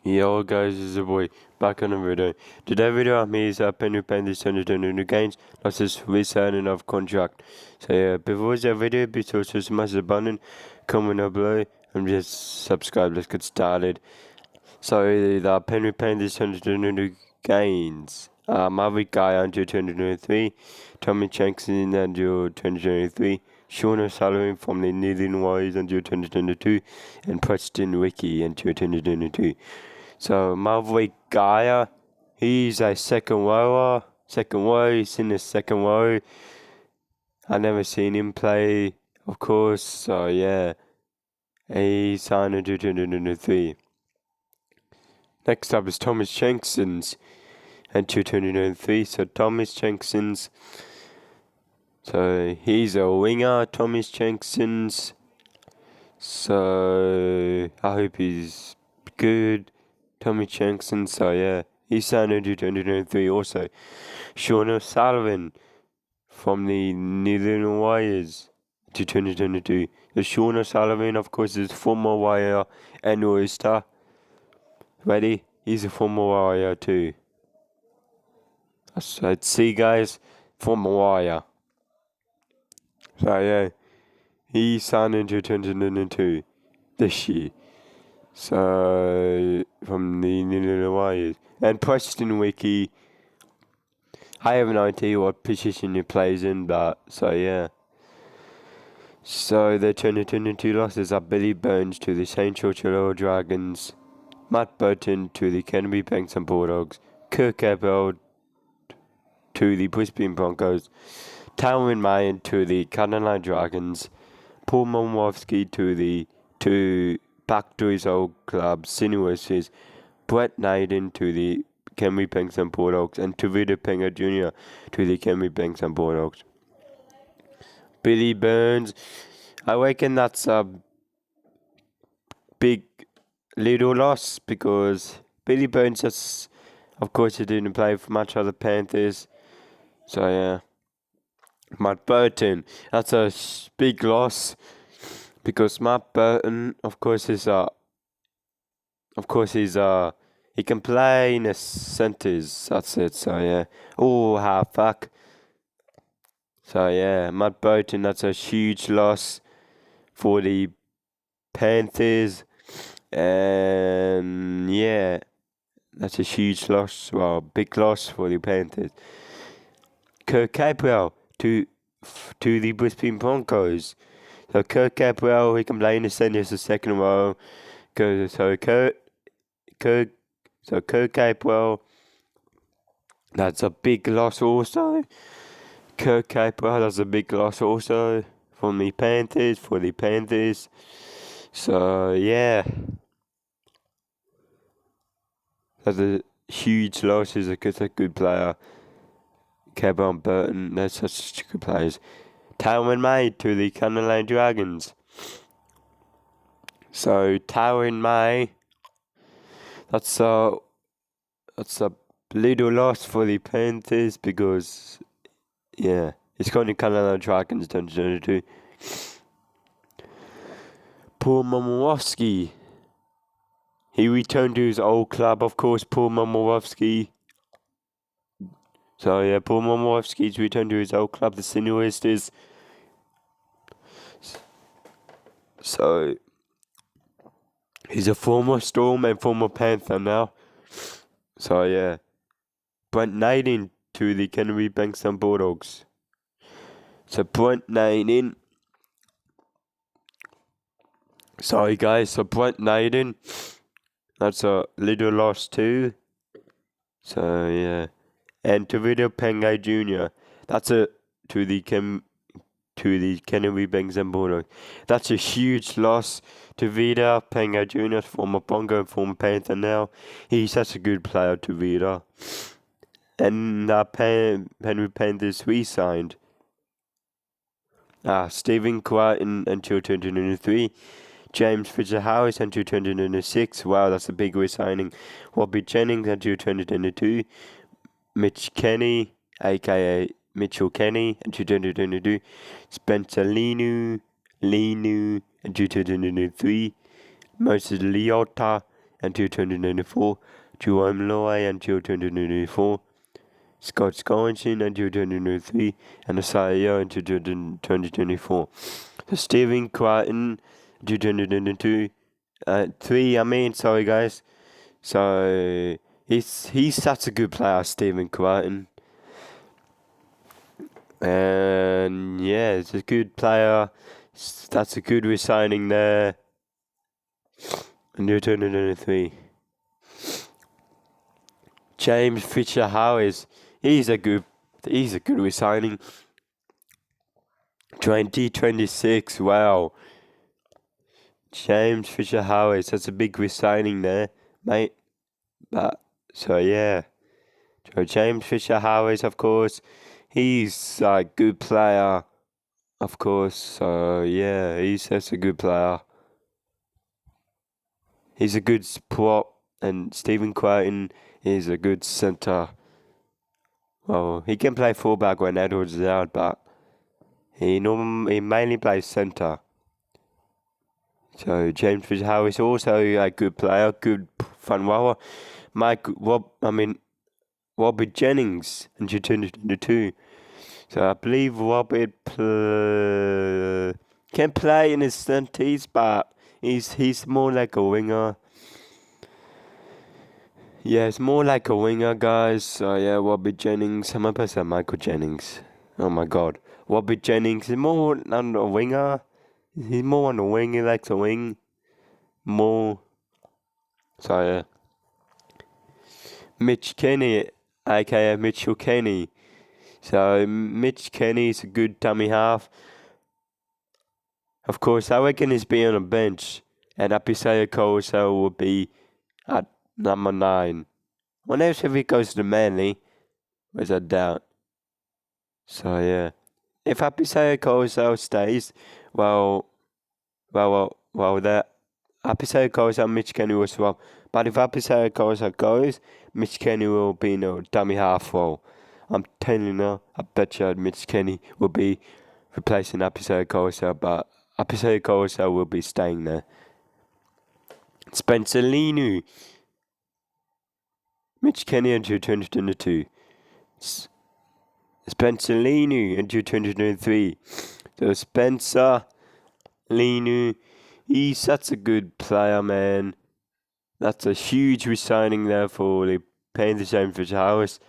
Yo guys, it's your boy back on the video. Today's video I'm here is Penrith Panthers turned into new games. That's just resigning of contract. So yeah, before the video, be sure to smash the button, comment down below, and just subscribe. Let's get started. So the Penrith Panthers turned into new games. Maverick Guy until 2023, Tommy Jackson until 2023, Sean O'Sullivan from the Northern Warriors until 2022, and Preston Wiki until 2022. So Maverick Gaia, he's a second rower. He's in the second row. I never seen him play, of course. So yeah, he signed until 2023. Next up is Thomas Jenkson's until 2023. So Thomas Jenkson's. So he's a winger, Thomas Jenkson's. So I hope he's good. Tommy Jackson, so yeah, he signed into 2023 also. Sean O'Sullivan from the Northern Warriors to 2022. The Sean O'Sullivan, of course, is former Warrior and Oyster. Ready? He's a former Warrior too. So let's see, guys, former Warrior. So yeah, he signed into 2022 this year. So, from the Northern Warriors. And Preston Wiki, I have no idea what position he plays in, but, so yeah. So, the 2022 losses are Billy Burns to the St. George Illawarra Dragons, Matt Burton to the Canterbury Banks and Bulldogs, Kirk Abel to the Brisbane Broncos, Talwyn Mayan to the Carolina Dragons, Paul Momorowski back to his old club, Sydney Roosters, Brett Naden to the Canterbury Banks and Bulldogs, and Tavita Penga Jr. to the Canterbury Banks and Bulldogs. Billy Burns, I reckon that's a big little loss because Billy Burns, of course, he didn't play for much of the Panthers. So yeah, Matt Burton, that's a big loss. Because Matt Burton, he can play in the centres, that's it, so yeah. Oh, halfback. So yeah, Matt Burton, that's a huge loss for the Panthers. And yeah, that's a huge loss, well, big loss for the Panthers. Kirk Cabral to the Brisbane Broncos. So Kirk Cabral, he can play in the centre as a second row. So Kirk Cabral, that's a big loss also. Kirk Cabral, that's a big loss also for the Panthers. So yeah, that's a huge loss. He's a good player. Cabral and Burton, they're such good players. Talwyn May to the Carolina Dragons. So Talwyn May, that's a little loss for the Panthers because yeah, it's going to Carolina Dragons 2022. Paul Momorowski, he returned to his old club, of course. Paul Momorowski. So yeah, Paul Momorowski's returned to his old club, the Sydney Roosters. So he's a former Storm and former Panther now. So yeah, Brent Naden to the Canterbury Banks and Bulldogs. So Brent Naden. Sorry guys, so Brent Naden, that's a little loss too. So yeah. And Tavita Penga Jr. That's to the Canterbury Banks and Bulldogs. That's a huge loss. Tavita Penga Jr. former Bongo and former Panther now. He's such a good player, Tavita. And Penrith Panthers re-signed Stephen Crichton until 2023. James Fitzharris until 2026. Wow, that's a big re-signing. Robbie Jennings until 2022. Mitch Kenny, aka Mitchell Kenny, until 2022. Spencer Linu until 2023. Moses Leota until 2024. Jerome Loy until 2024. Scott Scorington until 2023. And Isaiah until 2024. So Stephen Crichton until 2022. Sorry guys. So he's such a good player, Stephen Crichton. And yeah, it's a good player. That's a good resigning there. Until 2023. James Fisher-Harris, he's a good resigning. 2026, wow. James Fisher-Harris, that's a big resigning there, mate. But so yeah. So James Fisher-Harris, of course, he's a good player, of course. So yeah, he's such a good player. He's a good prop, and Stephen Crichton is a good centre. Well, he can play fullback when Edwards is out, but he mainly plays centre. So James Fisher-Harris also a good player, good fun rower. Robert Jennings in 2022. So I believe Robert can play in his centres, but he's more like a winger. Yeah, it's more like a winger, guys. So yeah, Robert Jennings. I'm gonna say Michael Jennings. Oh my God, Robert Jennings is more on a winger. He's more on the wing. He likes to wing more. So yeah, Mitch Kenny, aka Mitchell Kenny. So Mitch Kenny is a good dummy half. Of course, I reckon he's be on a bench, and Apisaya Kosa will be at number 9. Whenever if he goes to Manly, there's a doubt. So yeah, if Apisaya Kosa stays, well, that Apisaya Kosa, Mitch Kenny will swap. But if Apisaya Kosa goes, Mitch Kenny will be in a dummy half role. I'm telling you now, I bet you Mitch Kenny will be replacing Apisaya Kosa, but Apisaya Kosa will be staying there. Spencer Linu. Mitch Kenny until 2022. Spencer Linu until 2023. So Spencer Linu, he's such a good player, man. That's a huge resigning there for the Panthers James Fisher-Harris.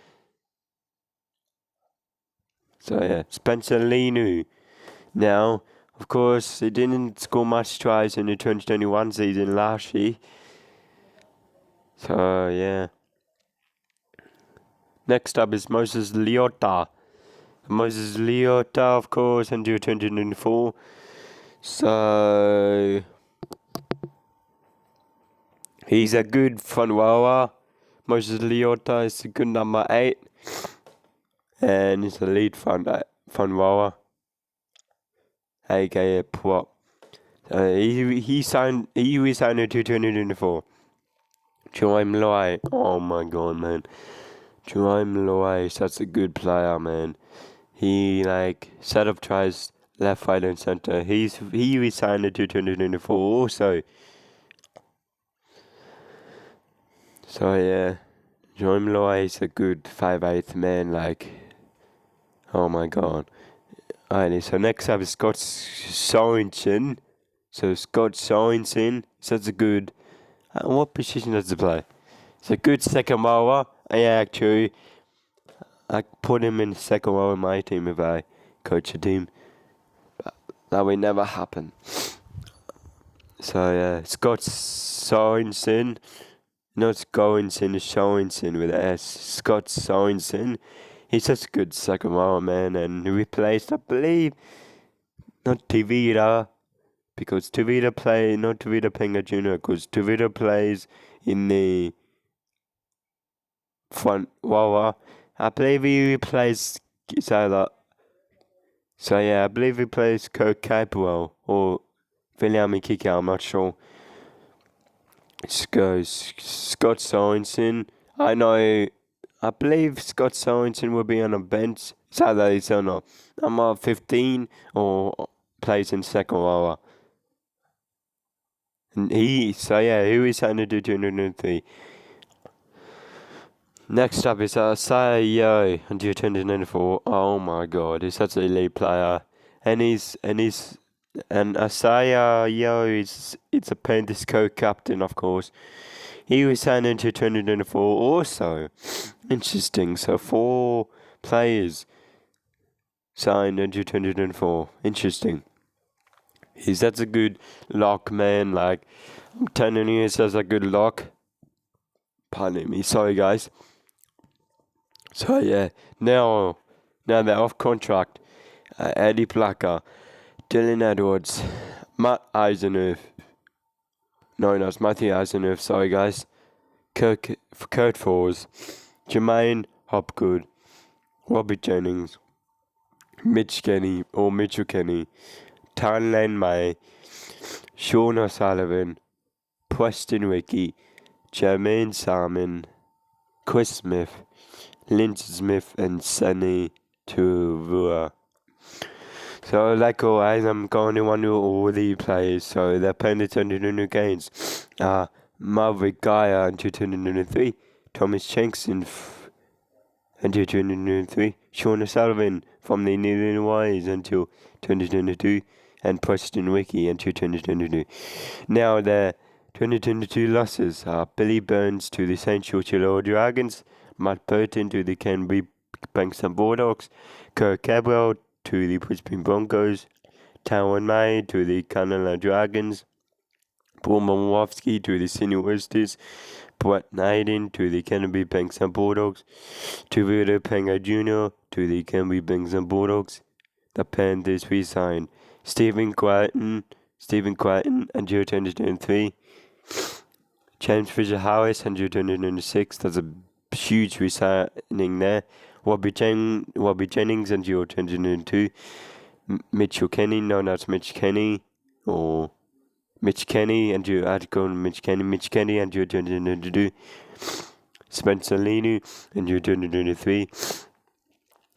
So yeah, Spencer Linu. Now, of course, he didn't score much tries in the 2021 season last year. So yeah. Next up is Moses Leota. Moses Leota, of course, until 2024. So he's a good front rower. Moses Leota is a good number 8. And he's a lead front rower. aka prop. He resigned in 2024. Jerome Loy. Oh my God, man. Jerome Loy is such a good player, man. He set up tries left, right, and center. He resigned in 2024 also. So yeah, Jerome Loy is a good 5'8" man. Oh my God. Alrighty, so next up is Scott Sorensen. So Scott Sorensen, such a good. What position does he play? It's a good second rower. Yeah, actually, I put him in second row in my team if I coach a team. But that will never happen. So yeah, Scott Sorensen. Not Sorensen, it's Sorensen with an S. Scott Sorensen. He's such a good second rower, man. And he replaced, I believe, not Tavita. Because Tavita not Tavita Penga Jr. Because Tavita plays in the front rower. I believe he replaced either. So yeah, I believe he plays Kirk Capewell or William Kiki, I'm not sure. Scott Sorensen. I believe Scott Sorensen will be on a bench. It's either he's on a number 15 or plays in second rower. And he signed to 2003. Next up is Isaiah Yeo until 2094. Oh my God, he's such a elite player, and Isaiah Yeo it's a Panthers co-captain, of course. He was signed into 2024 also. Interesting. So 4 players signed into 2024. Interesting. He's that's a good lock, man. Like I'm telling you, it's a good lock. Pardon me. Sorry, guys. So yeah, now they're off contract. Eddie Plucker, Dylan Edwards, Matt Eisenhuth, Matthew Eisenhuth. Sorry guys, Kurt Force, Jermaine Hopgood, Robbie Jennings, Mitchell Kenny, Tylen May, Sean O'Sullivan, Preston Wiki, Jermaine Salmon, Chris Smith, Lindsay Smith, and Sunny Tuvua. So, like always, I'm going to run through all the players. So, they're playing the 2022 games. Maverick Gaia until 2023. Thomas Shanks until 2023. Sean O'Sullivan from the New Zealand Warriors until 2022. And Preston Wiki until 2022. Now, the 2022 losses are Billy Burns to the St. George Dragons. Matt Burton to the Canterbury Bankstown Bulldogs. Kirk Cabral to the Brisbane Broncos, Taiwan May to the Canada Dragons, Paul Momowski to the Sydney Roosters, Brett Naden to the Canterbury Bankstown Bulldogs, Tuvita Penga Jr. to the Canterbury Bankstown Bulldogs. The Panthers resigned Stephen Crichton until 2023. James Fisher-Harris until 2026. That's a huge resigning there. Robbie Jennings until 2002. Mitchell Kenny, known as Mitch Kenny, or Mitch Kenny until Mitch Kenny until 2022. Spencer Linu until 2023.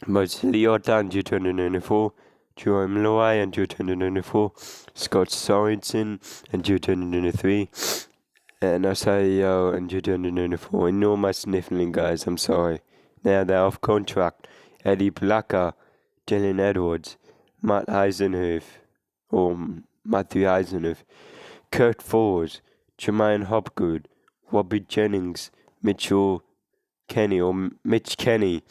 Moses Leota until 2024. Jerome Loai until 2024. Scott Sorensen until 2023. And Isaiah until 2024. Ignore my sniffling, guys, I'm sorry. Now they're off contract. Eddie Plucker, Dylan Edwards, Matthew Eisenhuth, Kurt Force, Jermaine Hopgood, Robbie Jennings, Mitch Kenny,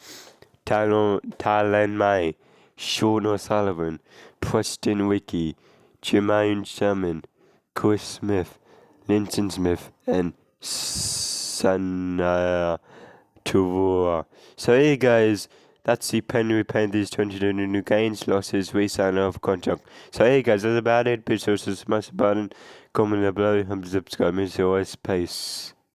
Tylen May, Sean O'Sullivan, Preston Wiki, Jermaine Salmon, Chris Smith, Linton Smith, and Sana Tuvua. So here guys, that's the Penrith Panthers 2022 gains, losses, resign of contract. So here guys, that's about it. Be sure to smash the button, comment below, and subscribe. As always, peace.